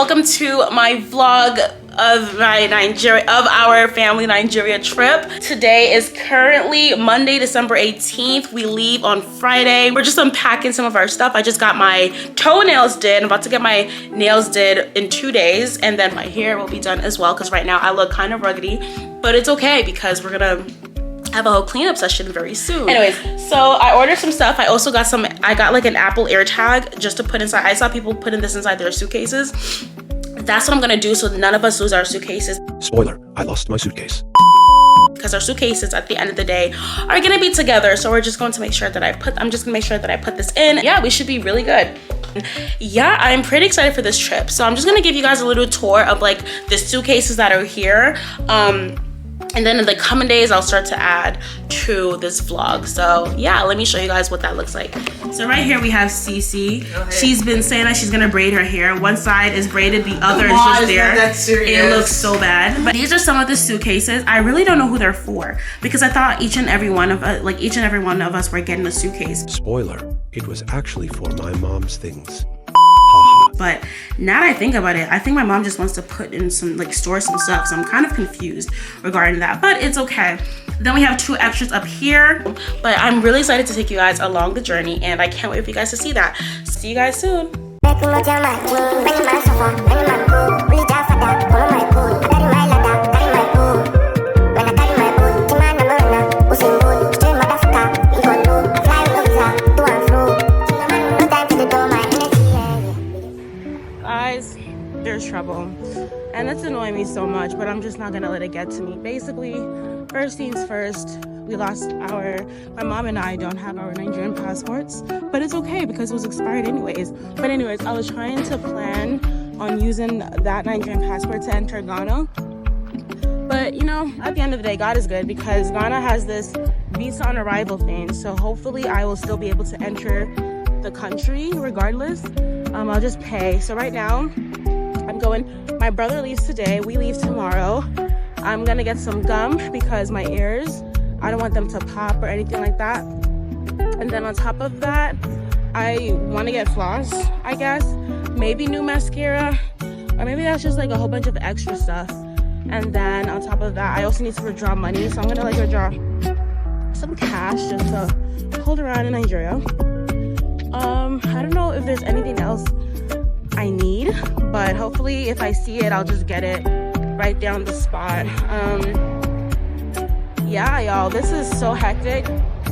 welcome to my vlog of our family Nigeria trip. Today is currently Monday, December 18th. We leave on Friday. We're just unpacking some of our stuff. I just got my toenails did. I'm about to get my nails did in 2 days, and then my hair will be done as well, because right now I look kind of ruggedy, but it's okay because we're gonna have a whole cleanup session very soon. Anyways, so I ordered some stuff. I also got I got like an Apple AirTag just to put inside. I saw people putting this inside their suitcases. That's what I'm gonna do, so none of us lose our suitcases. Spoiler, I lost my suitcase. Because our suitcases at the end of the day are gonna be together. So we're just going to make sure that I'm just gonna make sure that I put this in. Yeah, we should be really good. Yeah, I'm pretty excited for this trip. So I'm just gonna give you guys a little tour of like the suitcases that are here. And then in the coming days, I'll start to add to this vlog. So yeah, let me show you guys what that looks like. So right here we have Cece. She's been saying that she's gonna braid her hair. One side is braided, the other is just there. It looks so bad. But these are some of the suitcases. I really don't know who they're for, because I thought each and every one of us were getting a suitcase. Spoiler, it was actually for my mom's things. But now that I think about it, I think my mom just wants to put in some, like, store some stuff. So I'm kind of confused regarding that, but it's okay. Then we have 2 extras up here. But I'm really excited to take you guys along the journey, and I can't wait for you guys to see that. See you guys soon. There's trouble, and it's annoying me so much, but I'm just not gonna let it get to me. Basically, first things first, we lost my mom and I don't have our Nigerian passports, but it's okay because it was expired anyways. But anyways, I was trying to plan on using that Nigerian passport to enter Ghana, but you know, at the end of the day, God is good, because Ghana has this visa on arrival thing, so hopefully I will still be able to enter the country regardless. I'll just pay. So right now I'm going, my brother leaves today, we leave tomorrow. I'm gonna get some gum because my ears, I don't want them to pop or anything like that. And then on top of that, I want to get floss, I guess, maybe new mascara, or maybe that's just like a whole bunch of extra stuff. And then on top of that, I also need to withdraw money, so I'm gonna like withdraw some cash just to hold around in Nigeria. I don't know if there's anything else I need, but hopefully if I see it, I'll just get it right there on the spot. Yeah, y'all, this is so hectic.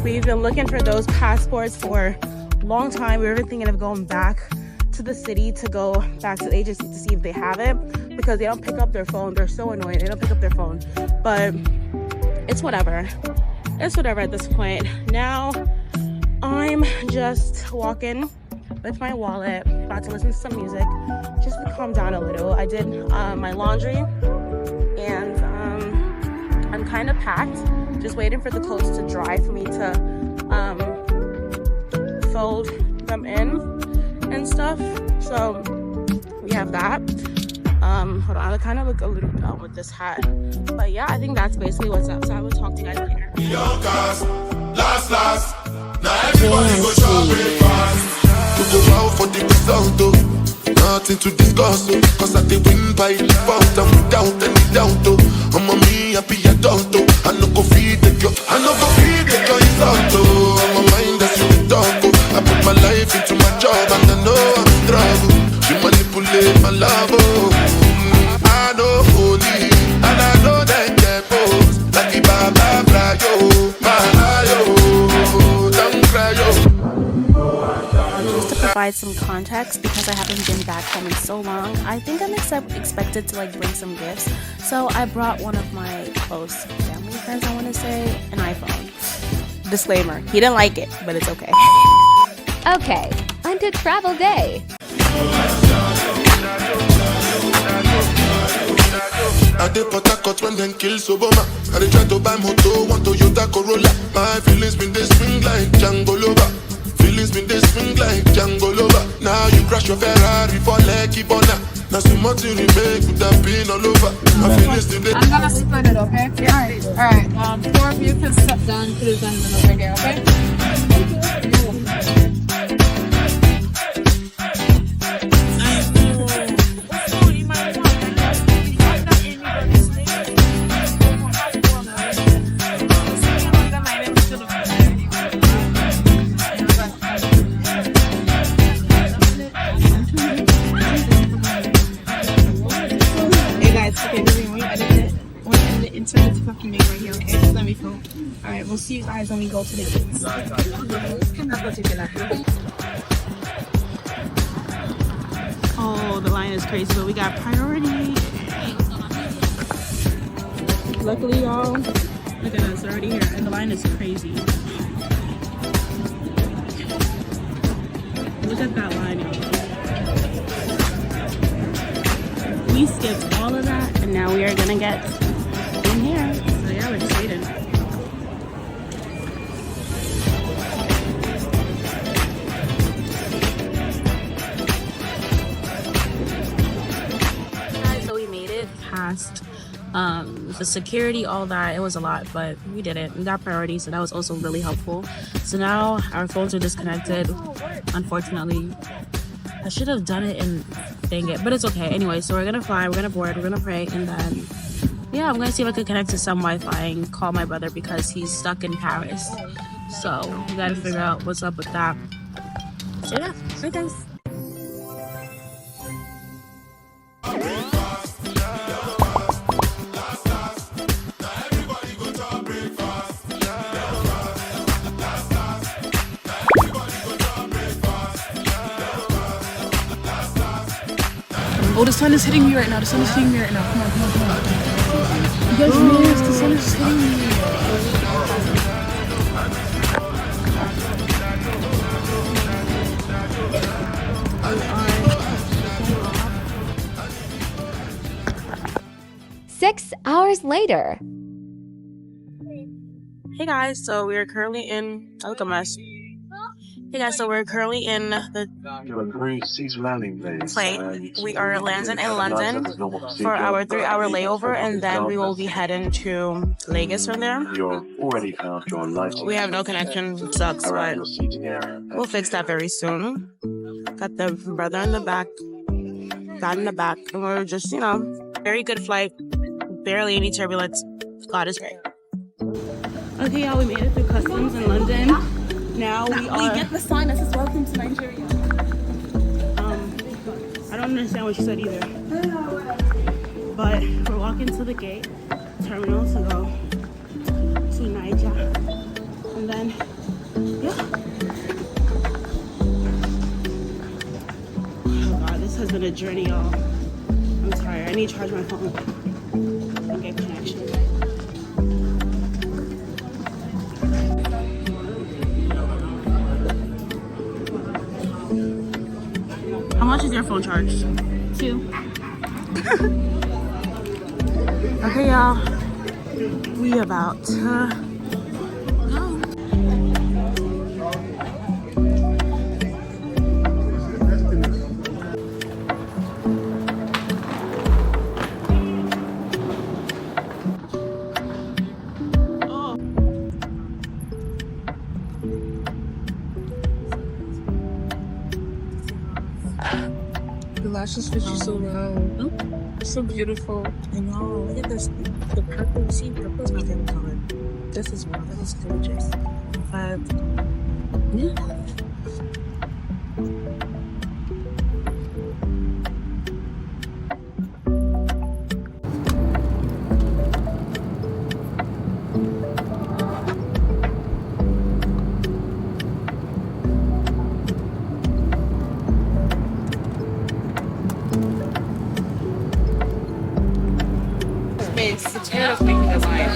We've been looking for those passports for a long time. We were even thinking of going back to the city to go back to the agency to see if they have it, because they don't pick up their phone. They're so annoying, they don't pick up their phone. But it's whatever. It's whatever at this point. Now I'm just walking with my wallet, about to listen to some music just to calm down a little. I did my laundry, and I'm kind of packed, just waiting for the clothes to dry for me to fold them in and stuff. So we have that. Hold on, I kind of look a little dumb with this hat, but yeah, I think that's basically what's up. So I will talk to you guys later. To go out for the result, nothing to discuss, cause I did win by default, and without any doubt, I'm a me happy adult, I no go feed the girl, I no go feed the girl insult, I'm a mind that's you talk, I put my life into my job, and I know I'm struggle, she manipulate my love, I know holy, and I know that get both, like the Baba Brayo, don't cry, yo. To provide some context, because I haven't been back home in so long, I think I'm expected to like bring some gifts. So I brought one of my close family friends, I want to say, an iPhone. Disclaimer, he didn't like it, but it's okay. Okay, on to travel day. I did Port when them kill Obama. I did try to buy moto, want Toyota Corolla. My feelings been they swing like Django Lover. Feelings been they swing like Django Lover. Now you crash your Ferrari for Lucky Bona. Now so much you remake with that pin all over. My feelings today. I'm gonna split it, okay? Alright. 4 of you can step down to the gentleman over there, okay? can make right here, okay? It's gonna be cool. Alright, we'll see you guys when we go to the gates. Oh, the line is crazy, but we got priority. Luckily, y'all, look at us, they're already here, and the line is crazy. Look at that line, y'all. We skipped all of that, and now we are gonna get in here. So yeah, we're just waiting. Guys, so we made it past the security, all that. It was a lot, but we did it. We got priority, so that was also really helpful. So now our phones are disconnected, unfortunately. I should have done it and dang it, but it's okay. Anyway, so we're gonna fly, we're gonna board, we're gonna pray, and then yeah, I'm gonna see if I can connect to some Wi-Fi and call my brother because he's stuck in Paris. So we gotta figure out what's up with that. So yeah, right guys. Oh, the sun is hitting me right now. The sun is hitting me right now. Come on, come on, come on. You guys missed. The sun is hitting me. 6 hours later. Hey guys, so we are currently in. I look a mess. Hey guys, so we're currently in the plane. We are landing in London for our 3-hour layover, and then we will be heading to Lagos from there. We have no connection, which sucks, but we'll fix that very soon. Got the brother in the back, dad in the back, and we're just, you know, very good flight, barely any turbulence. God is great. Okay, y'all, we made it through customs in London. Now we get the sign that says welcome to Nigeria. I don't understand what she said either. But we're walking to the gate terminal to go to Naija. And then, yeah. Oh god, this has been a journey, y'all. I'm tired. I need to charge my phone and get connection. How much is your phone charged? 2. Okay, y'all. We about to go. The lashes fit you so well. It's so beautiful. I know. Look at this. The purple. See, purple is my favorite color. This is one. That is gorgeous. But yeah. It's kind of making the line.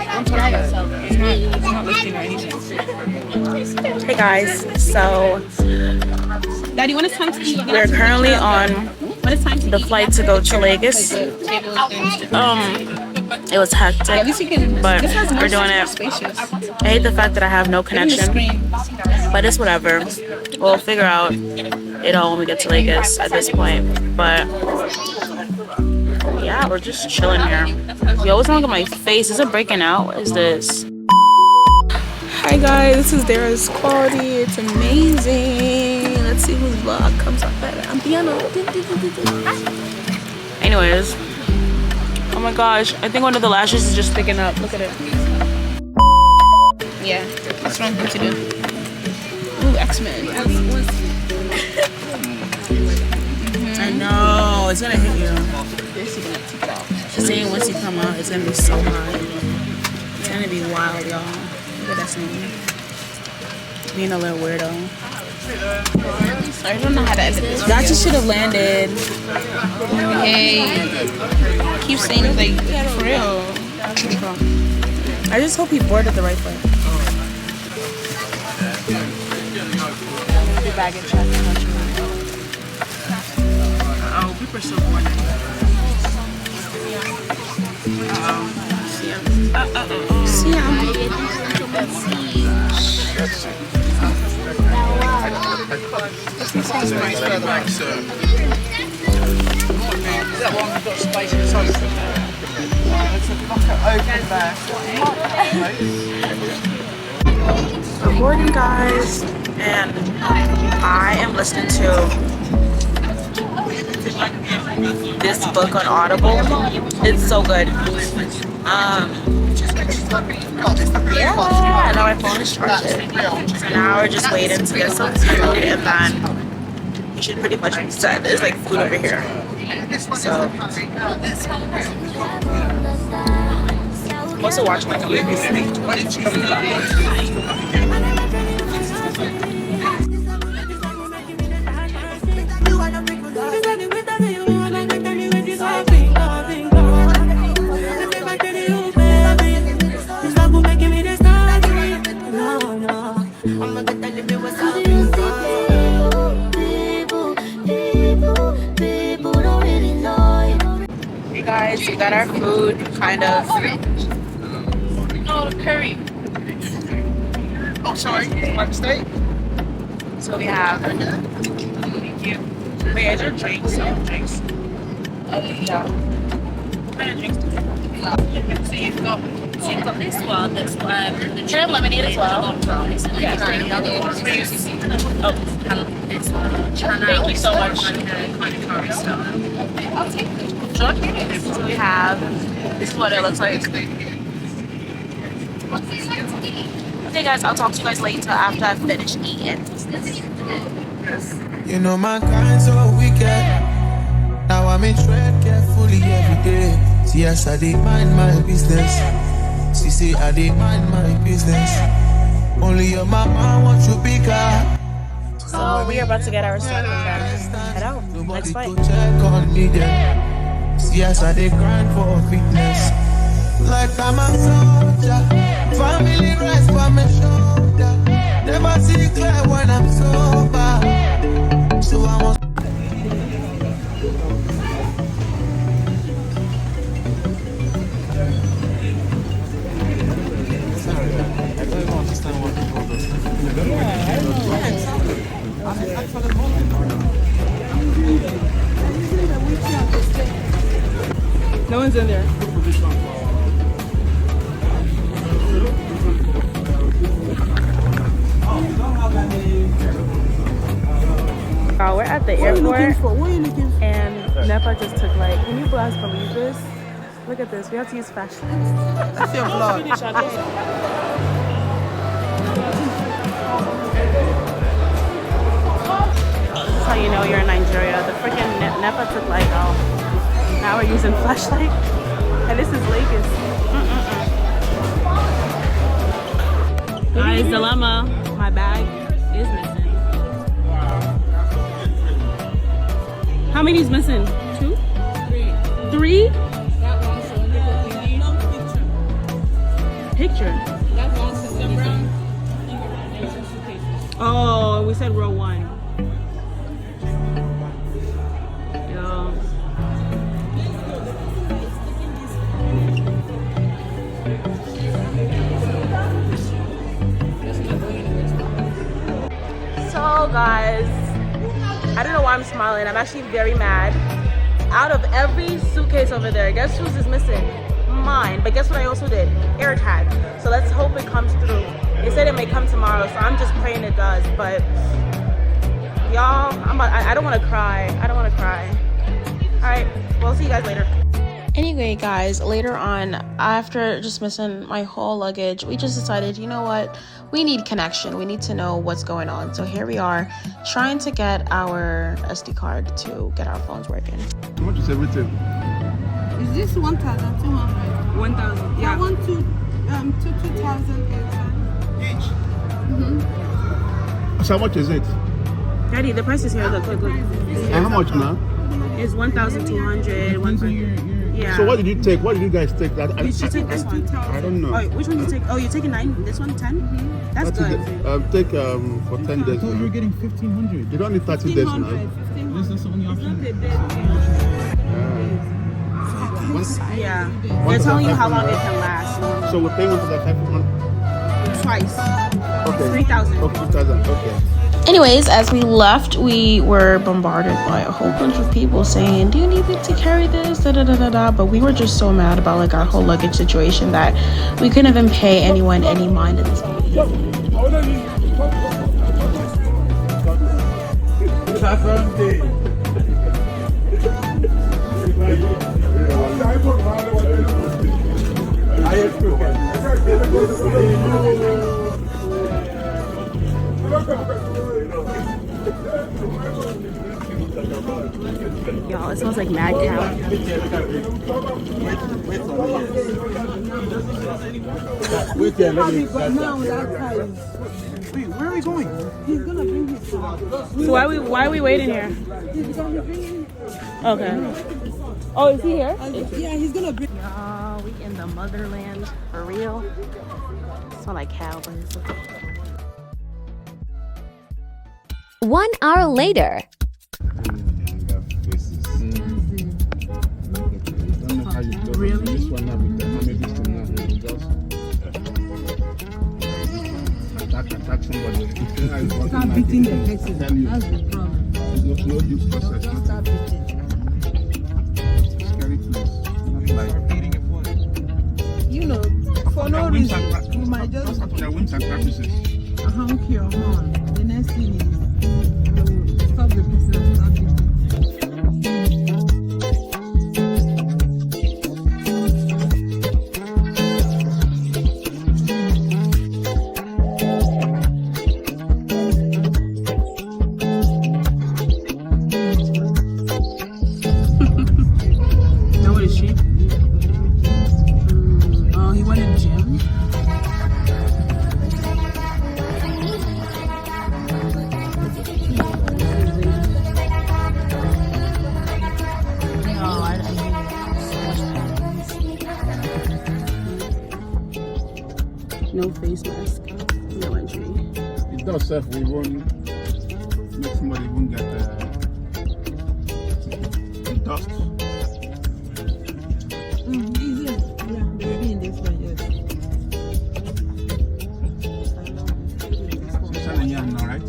I'm talking about it. It's not lifting or anything. Hey guys, so Daddy, when it's time to eat, we're currently on the flight to go to Lagos. It was hectic, but we're doing it. I hate the fact that I have no connection, but it's whatever. We'll figure out it all when we get to Lagos at this point. But yeah, we're just chilling here. You always look at my face. Is it breaking out? What is this? Hi guys, this is Dara's quality. It's amazing. Let's see whose vlog comes up better. I'm piano. Anyways, oh my gosh, I think one of the lashes is just picking up. Look at it. Yeah, that's what I'm going to do. Ooh, X-Men. I know, it's gonna hit you. She's saying once you come out, it's gonna be so hot. gonna be wild, y'all. Look at that scene. Being a little weirdo. I don't know how to edit this. That just should have landed. Hey. Keep saying it like for real. I just hope he boarded the right way. Baggage check. Oh, people are still boarding. See ya. We're boarding, guys, and I am listening to this book on Audible. It's so good. Yeah, now my phone is charged. So now we're just waiting to get some food, and then you should pretty much be set. There's like food over here. So I'm also watching like a movie. Hey guys, we got our food, kind of. No, the curry. Oh, sorry, my mistake. So we have. Thank you. Wait, is there drinks? Oh, drinks. Yeah. What kind of drinks do you have? So you've got this one that's the cherry lemonade as well. Yeah, oh, this one. Thank you so much. I'll take it. So we have, this is what it looks like. Okay guys, I'll talk to you guys later after I finish eating. You know my kind so wicked. Now I'm in tread carefully every day. See, yes, I did mind my business. See, I did mind my business. Only your mama wants you bigger. So we are about to get our stuff and then head out. Next flight. See, yes, I did grind for fitness. Like I'm a soldier. Family rest for my shoulder. Never see clear when I'm sober. So I was. No one's in there. We're at the airport, and Nepa just took like, can you guys believe this? Look at this, we have to use flashlights. That's your vlog. This is how you know you're in Nigeria. The freaking Nepa took like, oh, now we're using flashlight, and this is Lagos. Guys, dilemma. My bag is missing. How many is missing? 2? 3? That one, so no picture. Picture. That one's the brown. Oh, we said row 1. Yo. So guys, I don't know why I'm smiling. I'm actually very mad. Out of every suitcase over there, guess whose is missing? Mine. But guess what I also did? AirTag. So let's hope it comes through. They said it may come tomorrow, so I'm just praying it does. But y'all, I don't want to cry. I don't want to cry. All right, we'll see you guys later. Anyway, guys, later on, after just missing my whole luggage, we just decided, you know what? We need connection. We need to know what's going on. So here we are, trying to get our SD card to get our phones working. How much is everything? Is this 1,200? 1,000. Yeah. 220. Each. So how much is it? Daddy, the price is here. Look. And how much now? It's 1,200. Yeah. So what did you take? What did you guys take? That You should take this one. I don't know. Oh, which one you take? Oh, you're taking 9. This one 10. That's good. Take for 10 days. So you're getting 1,500. You don't need 30 days now. This is the only option. Yeah. They're telling you how long it can last. So we're paying into that 500. Twice. Okay. 3,000. Okay, 3,000. Okay. Anyways, as we left, we were bombarded by a whole bunch of people saying, do you need me to carry this? But we were just so mad about like our whole luggage situation that we couldn't even pay anyone any mind in this movie. Y'all, it smells like mad cow. Wait there, let me. Where are we going? He's gonna bring his car. So why are we waiting here? Okay. Oh, is he here? Yeah, he's gonna bring. Y'all, we in the motherland for real. Smell like cow, but it's okay. 1 hour later. Really? This one now with the maybe this one now attack somebody. Start beating the person. That's the problem. There's no due process. Just start beating. Scary place. Not like eating a foot. You know, for no reason, you might just their winter practices. honk your horn. The next thing is you stop the person and start beating. No face mask, no entry. It does self. We won't make somebody won't get dust. Easy. Yeah, maybe in this one, yes. It's an young now, right?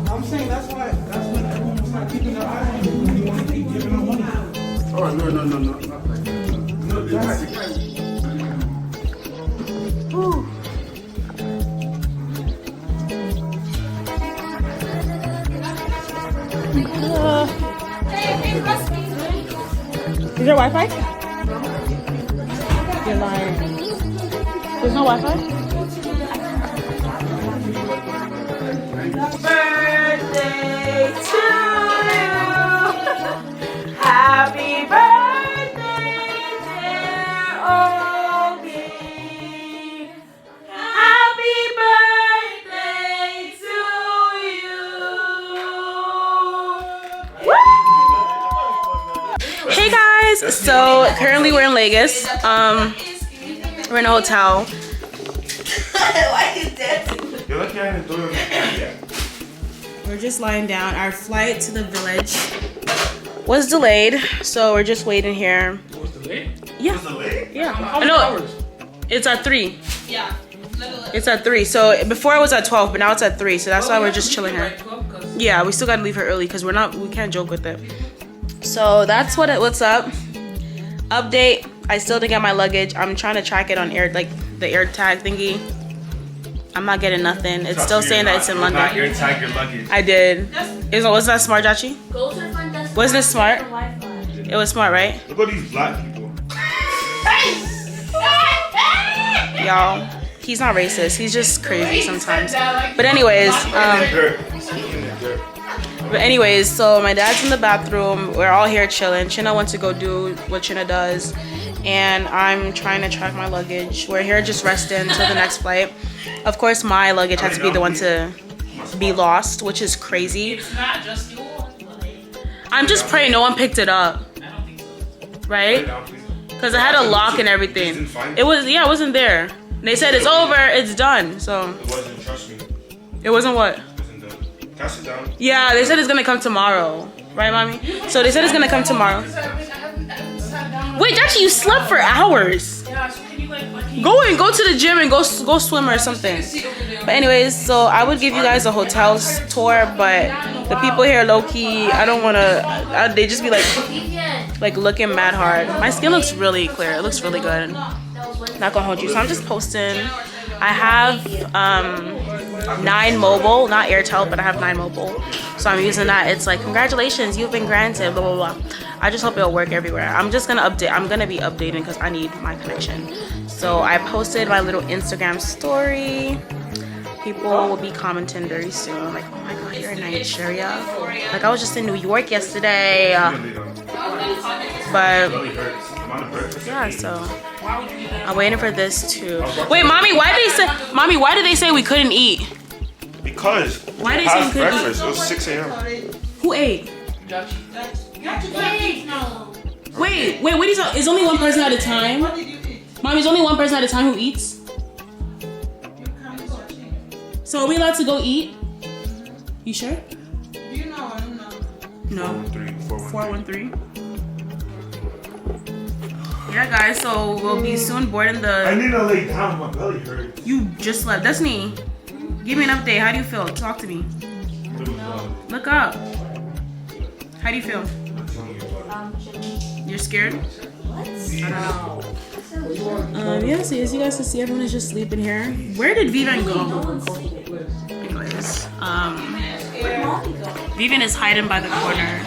I'm saying that's when everyone will start keeping their eye on you when you want to keep giving them money. Oh, no, not like that. No, Is there Wi-Fi? You're lying. There's no Wi-Fi? Birthday to you. Happy birthday, dear Ogie. Happy birthday to you. Woo! Hey guys, so currently we're in Lagos. We're in a hotel. We're just lying down. Our flight to the village was delayed, so we're just waiting here. It was delayed? Yeah. It was delayed? Yeah. How many hours? It's at 3. Yeah. It's at 3. So before it was at 12, but now it's at 3. So that's why we're just chilling here. Yeah, we still gotta leave her early because we can't joke with it. So that's what's up. Update. I still didn't get my luggage. I'm trying to track it on the air tag thingy. I'm not getting nothing. It's still saying that it's in London. Not air tag your luggage. I did. Was that smart, Jachi? Wasn't it smart? It was smart, right? Look at these black people. Y'all, he's not racist. He's just crazy sometimes. But anyways, so my dad's in the bathroom. We're all here chilling. China went to go do what China does, and I'm trying to track my luggage. We're here just resting until the next flight. Of course, my luggage has to be the one to be lost, which is crazy. It's not just you. I'm just praying no one picked it up, right? Because I had a lock and everything. It wasn't there. They said it's over, it's done. So It wasn't, trust me. it wasn't what? It wasn't done. Pass it down. Yeah, they said it's gonna come tomorrow, right, mommy? So they said it's gonna come tomorrow. Wait, actually, you slept for hours. Go to the gym and go swim or something. But anyways, so I would give you guys a hotel tour, but the people here low key, I don't wanna. They just be like looking mad hard. My skin looks really clear. It looks really good. Not gonna hold you. So I'm just posting. I have 9 mobile, not Airtel, but I have 9 mobile. So I'm using that. It's like, congratulations, you've been granted, blah, blah, blah. I just hope it'll work everywhere. I'm just gonna update. I'm gonna be updating because I need my connection. So I posted my little Instagram story. People will be commenting very soon. Like, oh my God, you're in Nigeria. Like, I was just in New York yesterday. But yeah, so I'm waiting for this too. Wait, mommy, why did they say we couldn't eat? Because Why did they say we couldn't breakfast. eat? It was 6 a.m. Who ate? Wait, what are you talking? Is only one person at a time? Mommy, is only one person at a time who eats? So are we allowed to go eat? You sure? No. 413. Yeah, guys, so we'll be soon boarding the... I need to lay down. My belly hurts. You just left. Destiny, give me an update. How do you feel? Talk to me. Look up. How do you feel? You're scared? Yeah, so as you guys can see, everyone is just sleeping here. Where did Vivian go? Anyways, Vivian is hiding by the corner.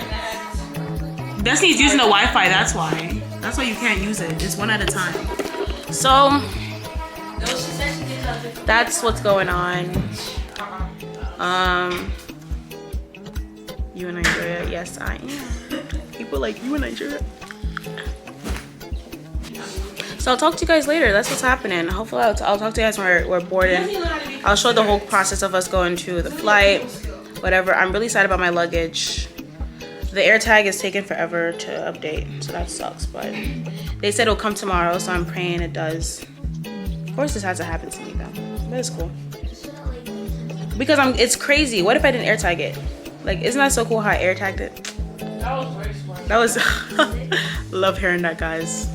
Destiny's using the Wi-Fi, that's why. That's why you can't use it. It's one at a time. So, that's what's going on. You in Nigeria? Yes, I am. People like, you in Nigeria? So I'll talk to you guys later. That's what's happening. Hopefully I'll talk to you guys when we're boarding. I'll show the whole process of us going to the flight, whatever. I'm really sad about my luggage. The air tag is taking forever to update, so that sucks. But they said it'll come tomorrow, so I'm praying it does. Of course this hasn't happened to me though, but it's cool. Because it's crazy. What if I didn't air tag it? Like, isn't that so cool how I air tagged it? That was very smart. That was, love hearing that, guys.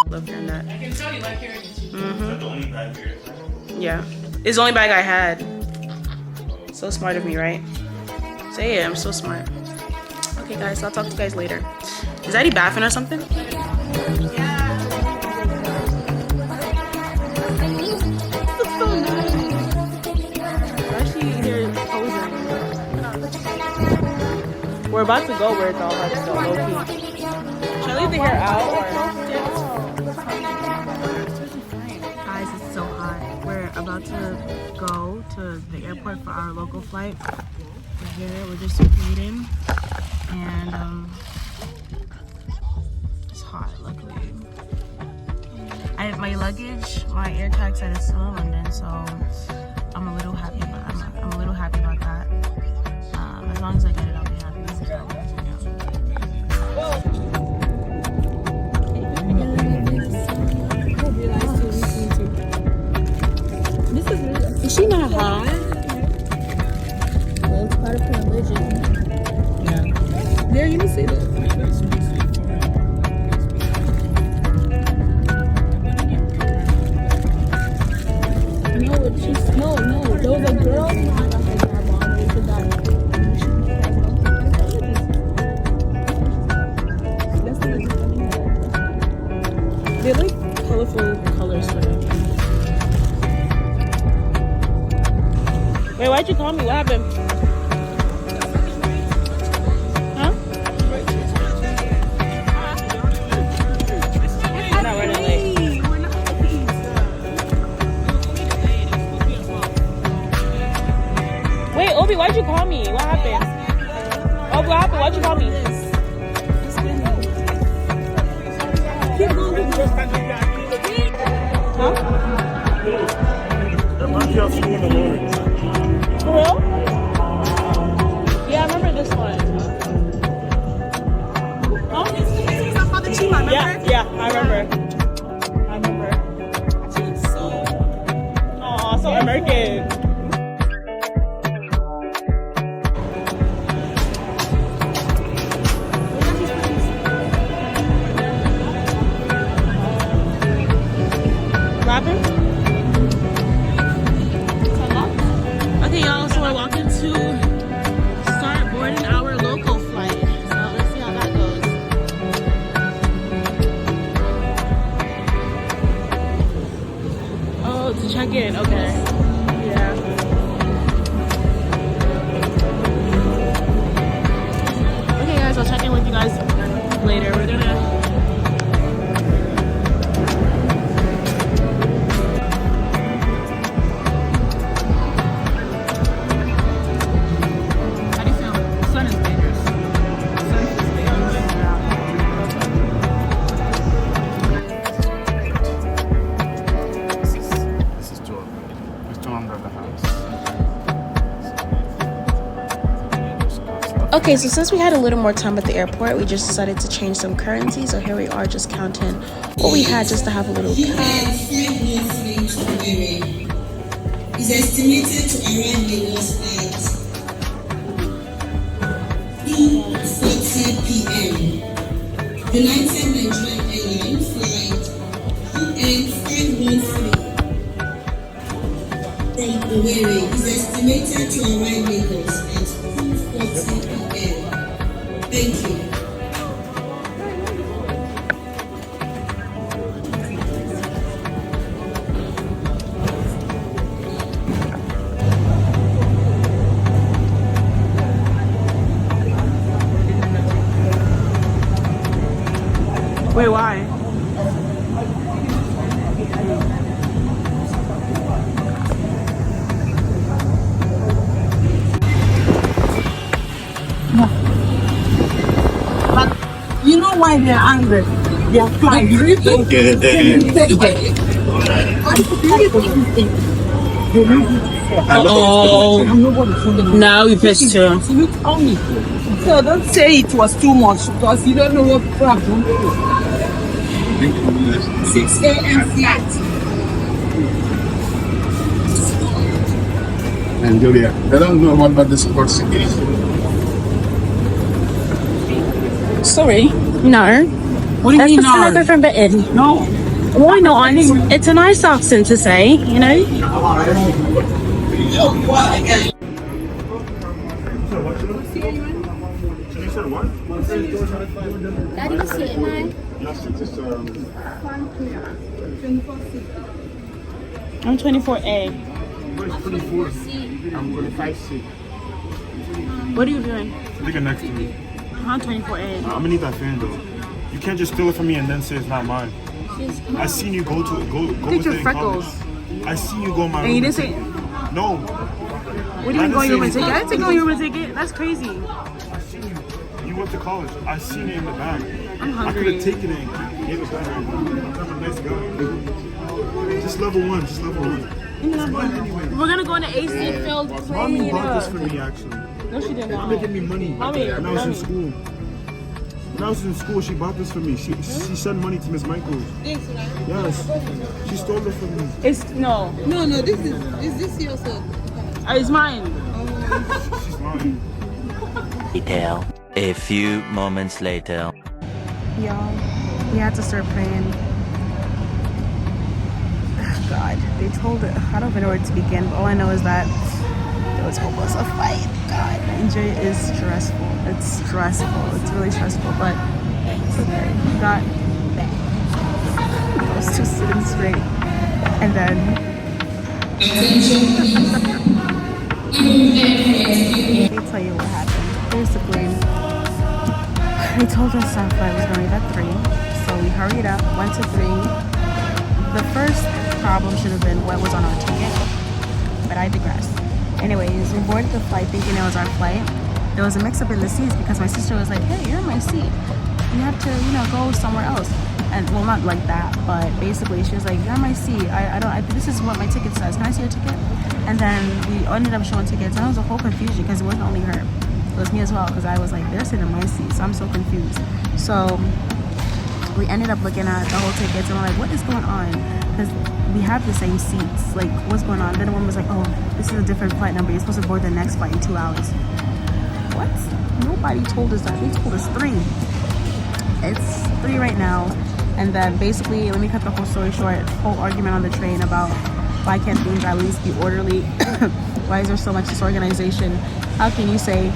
Love hearing that. I can tell you like hearing it too. Is that the only bag here? Yeah. It's the only bag I had. So smart of me, right? Say it, I'm so smart. Okay, guys, I'll talk to you guys later. Is Daddy bathing or something? We're about to go where it's all hard to go, low key. Should I leave the hair out or? Guys, it's so hot. We're about to go to the airport for our local flight. We're here, we're just waiting. And it's hot, luckily. My luggage, my air tag said it's still in London, so I'm a little happy about that. As long as I get it, I'll be happy. Is she not hot? Well, it's part of her religion. Yeah. There, you can see that. No, there was a girl who had a hijab on. We should die. They like colorful colors for them. Wait, why'd you call me? What happened? Huh? We're not running late. Obi, why'd you call me? What happened? Oh, what happened? Why'd you call me? Huh? For real? Yeah, I remember this one. Huh? Yeah, I remember. Aw, so American. Rapping? Okay, y'all, so we're walking to start boarding our local flight. So let's see how that goes. Oh, to check in, okay. Yeah. Okay, guys, I'll check in with you guys later. We're gonna. How do you feel? The sun is dangerous. The sun is dangerous. This is 200. It's 200 the house. Okay, so since we had a little more time at the airport, we just decided to change some currency. So here we are just counting what we had just to have a little count. Is estimated to arrive Lagos at 2:40 p.m. United Nigerian Airlines flight UN513 from Owerri is estimated to arrive Lagos at 2:40 p.m. Thank you. Wait, why? But you know why they're angry? They are flying. Oh, now we press 2. So don't say it was too much because you don't know what people have done. 6 a.m. flight. And Julia, they don't know what about this person. Sorry. No. What do you mean That's no? from Britain. No. Why not? It's a nice accent to say, you know? You said what? Daddy, you see it, man? I'm 24A. I'm going to 5C. What are you doing? Nigga next to me. I'm 24A. I'm gonna need that fan though. You can't just steal it from me and then say it's not mine. I seen you go Look at with your it in freckles. college. I seen you go in my room. And you didn't say, No. what do you mean go on your room and take it? I didn't take it on your room and take it. That's crazy. I seen you. You went to college. I seen it in the bag. I'm I hungry. could have taken it and gave it back. I'm a nice guy. Just level 1. Just level 1. We're gonna go in an AC filled Mommy plane. bought this for me actually. No, she did not. Making me money. Mommy, When I was in mommy. school. When I was in school, she bought this for me. She sent money to Miss Michaels. Yes. She stole it from me. It's no. No, this is this yours? It's mine. She's mine. Detail. A few moments later. Y'all, we had to start praying. God, they told it. I don't even know where to begin, but all I know is that there was almost a fight. God, Nigeria is stressful. It's stressful. It's really stressful, but it's okay. We got those two sitting straight, and then let me tell you what happened. Basically, they told us our flight was going to leave at 3, so we hurried up, went to 3. The first problem should have been what was on our ticket, but I digress. Anyways, we boarded the flight thinking it was our flight. There was a mix-up in the seats because my sister was like, hey, you're in my seat. You have to, you know, go somewhere else. And well, not like that, but basically she was like, you're in my seat. This is what my ticket says. Can I see your ticket? And then we ended up showing tickets, and it was a whole confusion because it wasn't only her. It was me as well, because I was like, they're sitting in my seat, so I'm so confused. So we ended up looking at the whole tickets, and we're like, what is going on? Because we have the same seats. Like, what's going on? Then the woman was like, oh, this is a different flight number. You're supposed to board the next flight in 2 hours. What? Nobody told us that. They told us 3. It's 3 right now. And then basically, let me cut the whole story short. Whole argument on the train about why can't things at least be orderly? Why is there so much disorganization? How can you say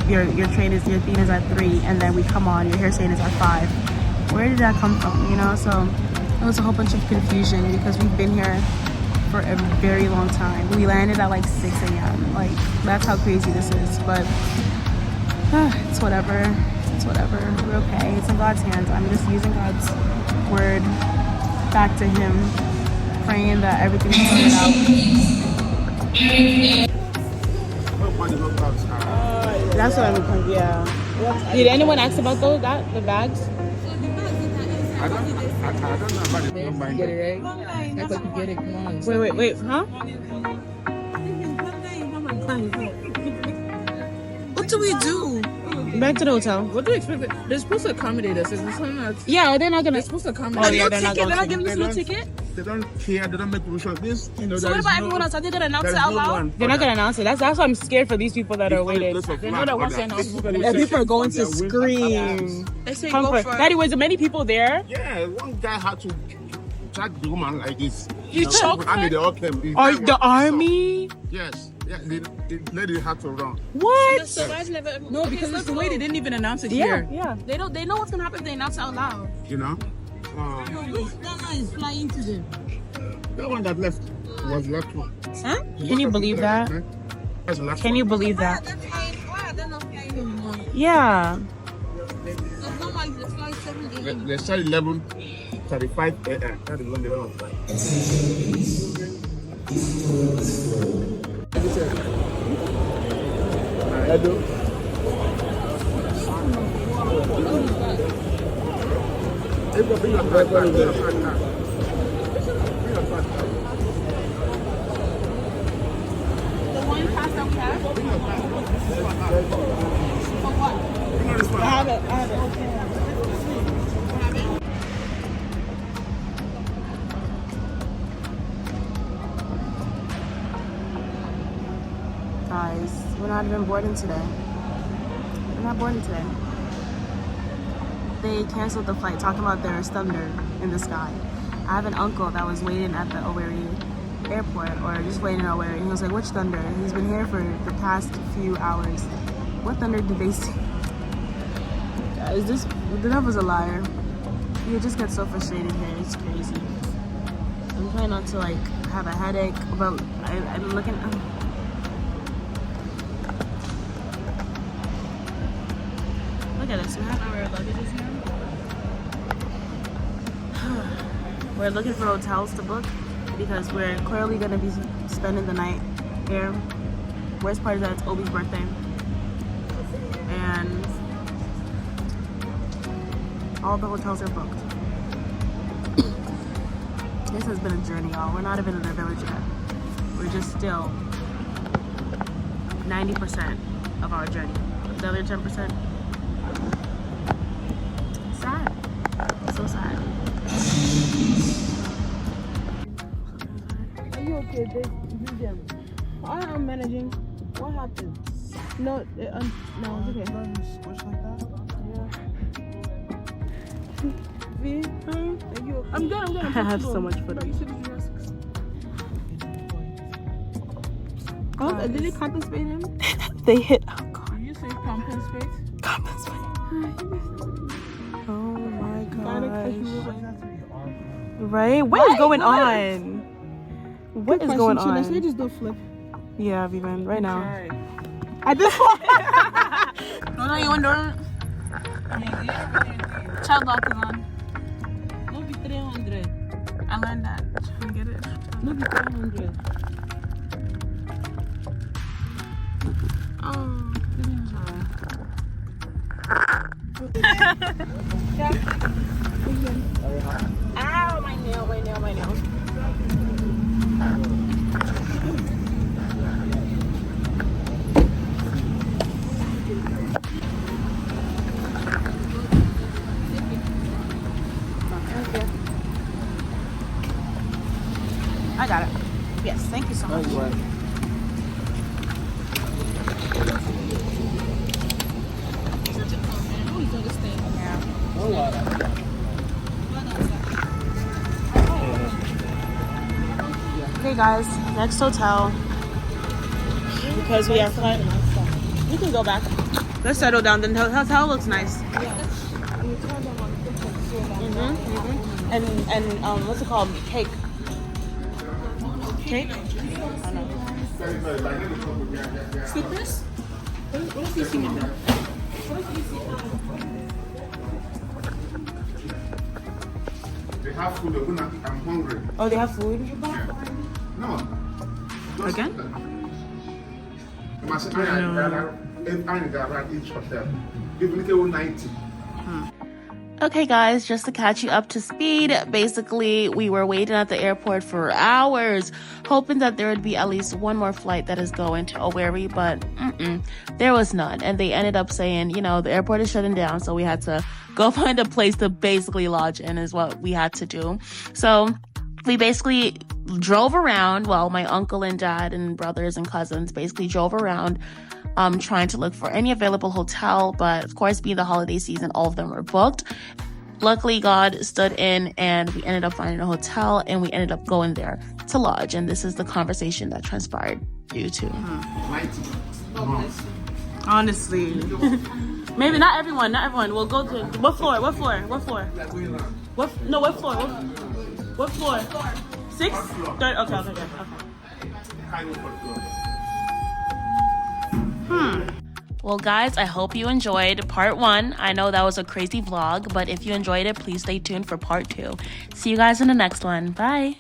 your theme is at 3 and then we come on, you're here saying it's at 5? Where did that come from? You know, so it was a whole bunch of confusion because we've been here for a very long time. We landed at like 6 a.m. Like, that's how crazy this is. But it's whatever. It's whatever. We're okay. It's in God's hands. I'm just using God's word back to Him, praying that everything is sorted out. That's what I'm. Yeah. Did anyone ask about those? The bags? I don't know about it. Don't mind Get it. it, right? That's like you get it. Come on. Wait. Huh? What do we do? Back to the hotel. What do you expect? They're supposed to accommodate us. Is this not? Yeah, they're not gonna. They're supposed to accommodate. Oh yeah, they're not They're going not to. giving us no ticket. They don't care. They don't make provision. This, you know, So what about everyone else? Are they gonna announce it out loud? They're not gonna announce it. That's why I'm scared for these people that are waiting. They know that once they announce it, And people are going to scream. they say Comfort. go for Daddy, was there many people there? Yeah, one guy had to drag the woman like this. You choked her? I mean, they all came. Or the army? Yes. Yeah, the lady had to run. What? No, because that's the way they didn't even announce it here. Yeah. They know what's gonna happen if they announce it out loud. You know? Ghana is flying to them. The one that left was left one. Huh? Can you believe that? That's the last Can one. you believe that? Why are they not flying anymore? Yeah. Because normally they fly 7 a.m. They start 11:35 a.m. That is when they don't fly. I have it. Guys, we're not even boarding today. We're not boarding today. They canceled the flight, talking about there's thunder in the sky. I have an uncle that was waiting at the Owerri airport, or just waiting in Owerri, and he was like, which thunder? He's been here for the past few hours. What thunder did they see? Guys, the devil's a liar. You just get so frustrated here, it's crazy. I'm trying not to like have a headache, but I'm looking. Look at us, we have our luggages here. We're looking for hotels to book because we're clearly going to be spending the night here. Worst part is that it's Obi's birthday. And all the hotels are booked. This has been a journey, y'all. We're not even in the village yet. We're just still 90% of our journey. The other 10%, sad. So sad. Are you okay? Leave them. I'm managing. What happened? No, no, it's okay. Squish like that? V, are you okay? I'm good. I have so much footage. You should be Oh, did they compensate him? They hit alcohol. Did you say compensate? Compensate. Oh my gosh. Right? What is going on? What is going on? Should I just do flip? Yeah, Vivian, right now. Right. At this point. No, you wonder. Child lock is on. No be 300. I learned that. Get it? No be 400. Ow, my nail, my nail, my nail. I got it. Yes, thank you so much. Okay guys, next hotel. Because we have fun. We can go back. Let's settle down. The hotel looks nice. And what's it called? Cake. Cake? I don't know. Slippers? What is this thing? They have food. I'm hungry. Oh, they have food? No. Again? Each hotel. Even if it was 90. Okay guys, just to catch you up to speed, basically we were waiting at the airport for hours, hoping that there would be at least one more flight that is going to Owerri, but there was none. And they ended up saying, you know, the airport is shutting down, so we had to go find a place to basically lodge in is what we had to do. So we basically drove around, well, my uncle and dad and brothers and cousins basically drove around trying to look for any available hotel, but of course, being the holiday season, all of them were booked. Luckily, God stood in and we ended up finding a hotel and we ended up going there to lodge. And this is the conversation that transpired due to. Honestly. Maybe not everyone. We'll go to, what floor? What floor? What floor? What floor? What floor? 6? Third? Okay. Well guys, I hope you enjoyed part 1. I know that was a crazy vlog, but if you enjoyed it, please stay tuned for part 2. See you guys in the next one. Bye.